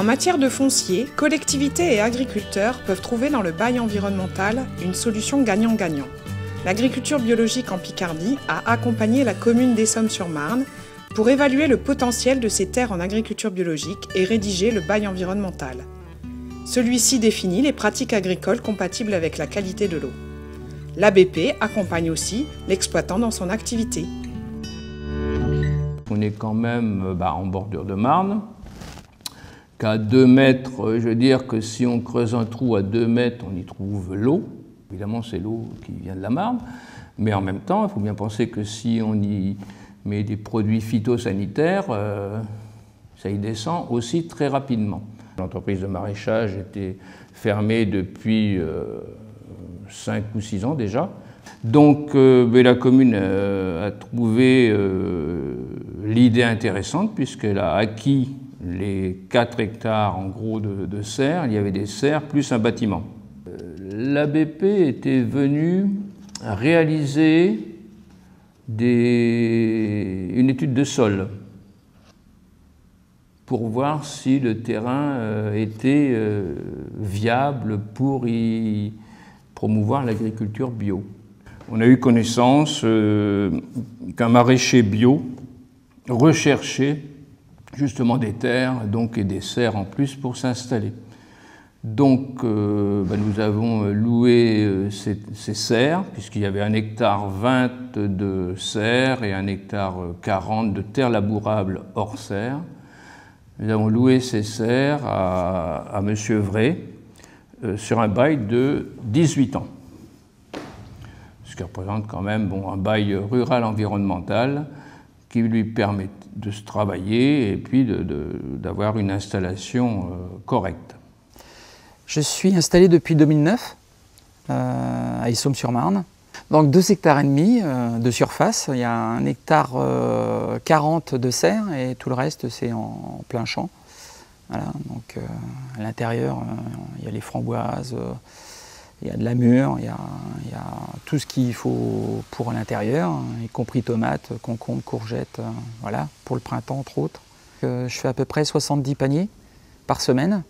matière de foncier, collectivités et agriculteurs peuvent trouver dans le bail environnemental une solution gagnant-gagnant. L'agriculture biologique en Picardie a accompagné la commune d'Essômes-sur-Marne pour évaluer le potentiel de ces terres en agriculture biologique et rédiger le bail environnemental. Celui-ci définit les pratiques agricoles compatibles avec la qualité de l'eau. L'ABP accompagne aussi l'exploitant dans son activité. On est quand même en bordure de Marne, qu'à 2 mètres, je veux dire que si on creuse un trou à 2 mètres, on y trouve l'eau. Évidemment, c'est l'eau qui vient de la Marne, mais en même temps, il faut bien penser que si on y met des produits phytosanitaires, ça y descend aussi très rapidement. L'entreprise de maraîchage était fermée depuis 5 ou 6 ans déjà. Donc la commune a trouvé l'idée intéressante puisqu'elle a acquis les 4 hectares en gros de serres. Il y avait des serres plus un bâtiment. L'ABP était venue réaliser une étude de sol pour voir si le terrain était viable pour y promouvoir l'agriculture bio. On a eu connaissance qu'un maraîcher bio recherchait justement des terres et des serres en plus pour s'installer. Donc nous avons loué ces serres, puisqu'il y avait 1,20 hectare de serres et 1,40 hectare de terres labourables hors serres. Nous avons loué ces serres à M. Vray sur un bail de 18 ans. Ce qui représente quand même un bail rural environnemental qui lui permet de se travailler et puis d'avoir une installation correcte. Je suis installé depuis 2009 à Essômes-sur-Marne. Donc 2,5 hectares de surface. Il y a 1,40 hectare de serre et tout le reste c'est en plein champ. Voilà, donc à l'intérieur il y a les framboises, il y a de la mûre, il y a tout ce qu'il faut pour l'intérieur, y compris tomates, concombres, courgettes, voilà, pour le printemps entre autres. Je fais à peu près 70 paniers par semaine.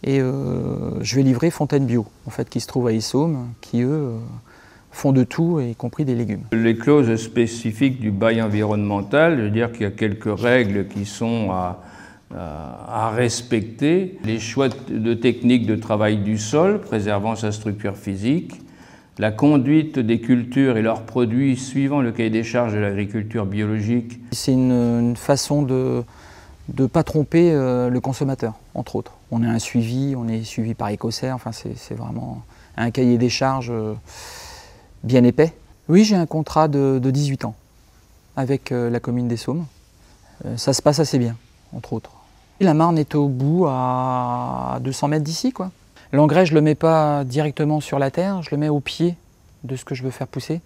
Et je vais livrer Fontaine-Bio, en fait, qui se trouve à Essômes, qui eux font de tout, y compris des légumes. Les clauses spécifiques du bail environnemental, je veux dire qu'il y a quelques règles qui sont à respecter. Les choix de techniques de travail du sol, préservant sa structure physique, la conduite des cultures et leurs produits suivant le cahier des charges de l'agriculture biologique. C'est une façon de ne pas tromper le consommateur, entre autres. On a un suivi, on est suivi par Ecocer, enfin c'est vraiment un cahier des charges bien épais. Oui, j'ai un contrat de 18 ans avec la commune d'Essômes. Ça se passe assez bien, entre autres. La Marne est au bout à 200 mètres d'ici, quoi. L'engrais, je ne le mets pas directement sur la terre, je le mets au pied de ce que je veux faire pousser.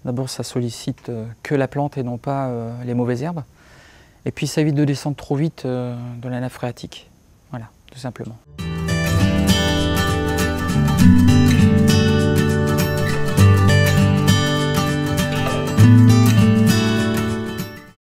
D'abord, ça sollicite que la plante et non pas les mauvaises herbes. Et puis ça évite de descendre trop vite dans la nappe phréatique. Voilà, tout simplement.